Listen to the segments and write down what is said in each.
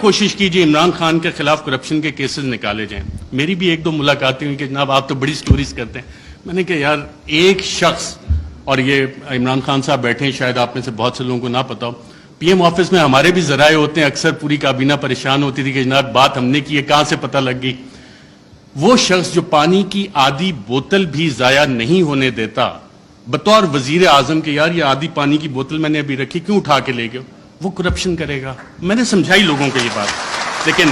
کوشش کیجیے عمران خان کے خلاف کرپشن کے کیسز نکالے جائیں. میری بھی ایک دو ملاقاتیں ہوئی کہ جناب آپ تو بڑی سٹوریز کرتے ہیں. میں نے کہا یار ایک شخص, اور یہ عمران خان صاحب بیٹھے ہیں, شاید آپ میں سے بہت سے لوگوں کو نہ پتا ہو, پی ایم آفس میں ہمارے بھی ذرائع ہوتے ہیں, اکثر پوری کابینہ پریشان ہوتی تھی کہ جناب بات ہم نے کی ہے, کہاں سے پتہ لگ گئی. وہ شخص جو پانی کی آدھی بوتل بھی ضائع نہیں ہونے دیتا بطور وزیر اعظم کے, یار یہ آدھی پانی کی بوتل میں نے ابھی رکھی, کیوں اٹھا کے لے گئے, وہ کرپشن کرے گا. میں نے سمجھائی لوگوں کو یہ بات, لیکن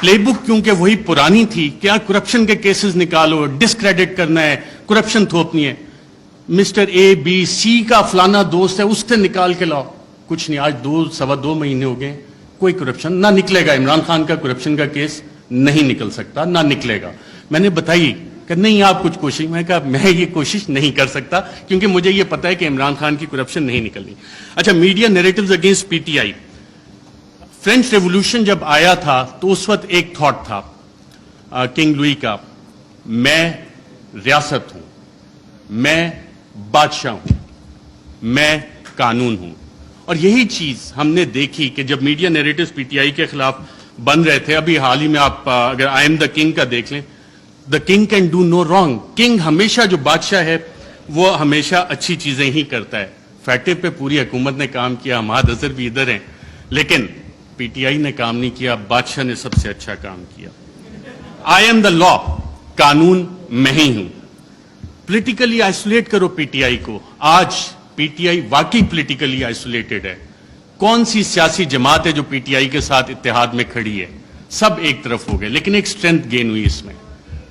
پلے بک کیونکہ وہی پرانی تھی, کیا کرپشن کے کیسز نکالو, ڈسکریڈٹ کرنا ہے, کرپشن تھوپنی ہے. مسٹر اے بی سی کا فلانا دوست ہے, اس سے نکال کے لاؤ. کچھ نہیں, آج 2.25 مہینے ہو گئے, کوئی کرپشن نہ نکلے گا. عمران خان کا کرپشن کا کیس نہیں نکل سکتا, نہ نکلے گا. میں نے بتائی کہ نہیں آپ کچھ کوشش, میں نے کہا میں یہ کوشش نہیں کر سکتا کیونکہ مجھے یہ پتا ہے کہ عمران خان کی کرپشن نہیں نکلنی. اچھا, media narratives against P T I. French revolution جب آیا تھا تو اس وقت ایک تھاٹ تھا کنگ لوئی کا, میں ریاست ہوں, میں بادشاہ ہوں, میں قانون ہوں. اور یہی چیز ہم نے دیکھی کہ جب media narratives P T I کے خلاف بن رہے تھے, ابھی حال ہی میں آپ اگر آئی ایم دا کنگ کا دیکھ لیں, the king can do no wrong. King ہمیشہ, جو بادشاہ ہے وہ ہمیشہ اچھی چیزیں ہی کرتا ہے. فیٹے پہ پوری حکومت نے کام کیا, حماد اظہر بھی ادھر ہیں, لیکن پی ٹی آئی نے کام نہیں کیا, بادشاہ نے سب سے اچھا کام کیا. آئی ایم دا لا, قانون میں ہی ہوں. پولیٹیکلی آئسولیٹ کرو پی ٹی آئی کو. آج پی ٹی آئی واقعی پولیٹیکلی آئسولیٹڈ ہے. کون سی سیاسی جماعت ہے جو پی ٹی آئی کے ساتھ اتحاد میں کھڑی ہے؟ سب ایک طرف ہو گئے, لیکن ایک سٹرینتھ گین ہوئی اس میں.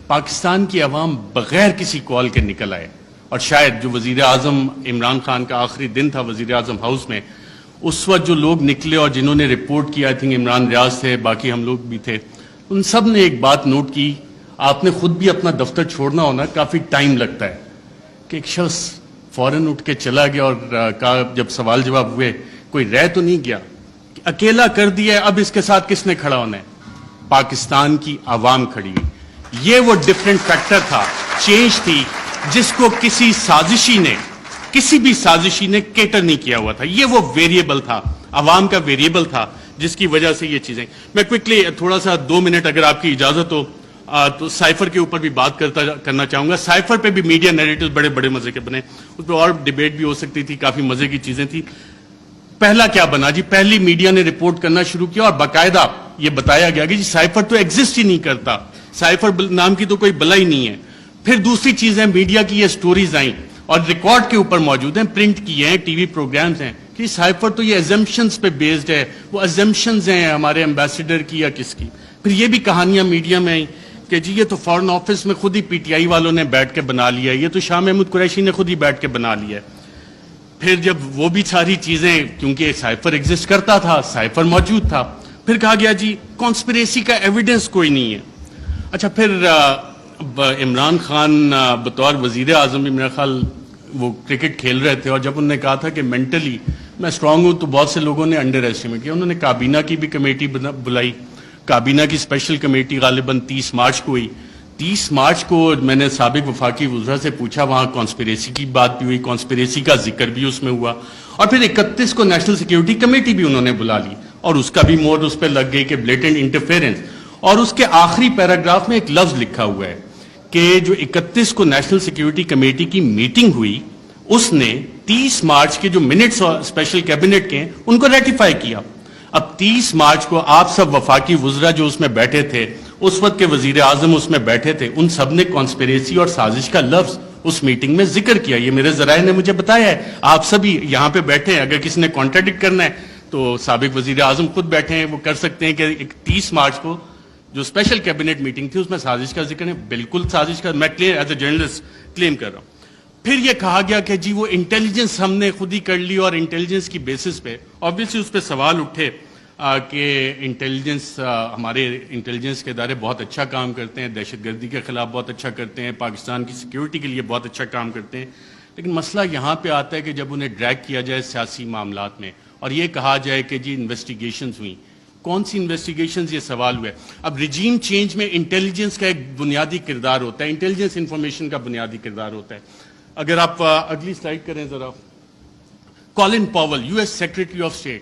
پاکستان کی عوام بغیر کسی کال کے نکل آئے, اور شاید جو وزیر اعظم عمران خان کا آخری دن تھا وزیر اعظم ہاؤس میں, اس وقت جو لوگ نکلے اور جنہوں نے رپورٹ کیا, آئی تھنک عمران ریاض تھے, باقی ہم لوگ بھی تھے, ان سب نے ایک بات نوٹ کی. آپ نے خود بھی اپنا دفتر چھوڑنا ہونا, کافی ٹائم لگتا ہے, کہ ایک شخص فوراً اٹھ کے چلا گیا اور کہا, جب سوال جواب ہوئے, کوئی رہ تو نہیں گیا, اکیلا کر دیا, اب اس کے ساتھ کس نے کھڑا ہونا ہے؟ پاکستان کی عوام کھڑی ہوئی. یہ وہ ڈفرینٹ فیکٹر تھا, چینج تھی, جس کو کسی بھی سازشی نے کیٹر نہیں کیا ہوا تھا. یہ وہ ویریبل تھا, عوام کا ویریبل تھا, جس کی وجہ سے یہ چیزیں. میں کوئکلی تھوڑا سا 2 منٹ اگر آپ کی اجازت ہو تو سائفر کے اوپر بھی بات کرنا چاہوں گا. سائفر پہ بھی میڈیا نیریٹیوز بڑے بڑے مزے کے بنے, اس پہ اور ڈیبیٹ بھی ہو سکتی تھی, کافی مزے کی چیزیں تھی. پہلا کیا بنا جی, پہلی میڈیا نے رپورٹ کرنا شروع کیا اور باقاعدہ یہ بتایا گیا کہ جی سائفر تو ایگزسٹ ہی نہیں کرتا, سائفر نام کی تو کوئی بلا ہی نہیں ہے. پھر دوسری چیزیں, میڈیا کی یہ سٹوریز آئیں اور ریکارڈ کے اوپر موجود ہیں, پرنٹ کیے ہیں, ٹی وی پروگرامز ہیں, کہ سائفر تو یہ ایزمپشنز پہ بیسڈ ہے. وہ ایزمپشنز ہیں ہمارے ایمبیسیڈر کی یا کس کی. پھر یہ بھی کہانیاں میڈیا میں آئیں کہ جی یہ تو فارن آفس میں خود ہی پی ٹی آئی والوں نے بیٹھ کے بنا لیا ہے, یہ تو شاہ محمود قریشی نے خود ہی بیٹھ کے بنا لیا ہے. پھر جب وہ بھی ساری چیزیں, کیونکہ سائفر ایگزسٹ کرتا تھا, سائفر موجود تھا, پھر کہا گیا جی کانسپریسی کا ایویڈنس کوئی نہیں ہے. اچھا, پھر عمران خان بطور وزیر اعظم, میرا خیال وہ کرکٹ کھیل رہے تھے, اور جب انہوں نے کہا تھا کہ مینٹلی میں اسٹرانگ ہوں, تو بہت سے لوگوں نے انڈر ایسٹیمیٹ کیا. انہوں نے کابینہ کی بھی کمیٹی بلائی, کابینہ کی اسپیشل کمیٹی غالباً 30 مارچ کو ہوئی. 30 مارچ کو میں نے سابق وفاقی وزراء سے پوچھا, وہاں کانسپریسی کی بات بھی ہوئی, کانسپریسی کا ذکر بھی اس میں ہوا, اور پھر 31 کو نیشنل سیکیورٹی کمیٹی بھی انہوں نے بلا لی, اور اس کا بھی مور اس پہ لگ گئی کہ بلیٹنٹ انٹرفیرنس. اور اس کے آخری پیراگراف میں ایک لفظ لکھا ہوا ہے کہ جو 31 کو نیشنل سیکیورٹی کمیٹی کی میٹنگ ہوئی, اس نے 30 مارچ کے جو منٹس اسپیشل کیبنٹ کے ہیں ان کو ریٹیفائی کیا. اب 30 مارچ کو آپ سب وفاقی وزراء جو اس میں بیٹھے تھے, اس وقت کے وزیر اعظم اس میں بیٹھے تھے, ان سب نے کانسپریسی اور سازش کا لفظ اس میٹنگ میں ذکر کیا. یہ میرے ذرائع نے مجھے بتایا ہے, آپ سبھی یہاں پہ بیٹھے ہیں, اگر کسی نے کانٹراڈکٹ کرنا ہے تو سابق وزیر اعظم خود بیٹھے ہیں, وہ کر سکتے ہیں کہ 30 مارچ کو جو اسپیشل کیبنٹ میٹنگ تھی اس میں سازش کا ذکر ہے. بالکل سازش کا, میں ایز اے جرنلسٹ کلیم کر رہا ہوں. پھر یہ کہا گیا کہ جی وہ انٹیلیجنس ہم نے خود ہی کر لی, اور انٹیلیجنس کی بیسس پہ آبویسلی اس پہ سوال اٹھے کہ انٹیلیجنس, ہمارے انٹیلیجنس کے ادارے بہت اچھا کام کرتے ہیں, دہشت گردی کے خلاف بہت اچھا کرتے ہیں, پاکستان کی سیکیورٹی کے لیے بہت اچھا کام کرتے ہیں. لیکن مسئلہ یہاں پہ آتا ہے کہ جب انہیں ڈریگ کیا جائے سیاسی معاملات میں, اور یہ کہا جائے کہ جی انویسٹیگیشنز ہوئیں, کون سی انویسٹیگیشنز, یہ سوال ہوا ہے. اب ریجیم چینج میں انٹیلیجنس کا ایک بنیادی کردار ہوتا ہے, انٹیلیجنس انفارمیشن کا بنیادی کردار ہوتا ہے. اگر آپ اگلی سلائیڈ کریں ذرا, Colin Powell, US secretary of state,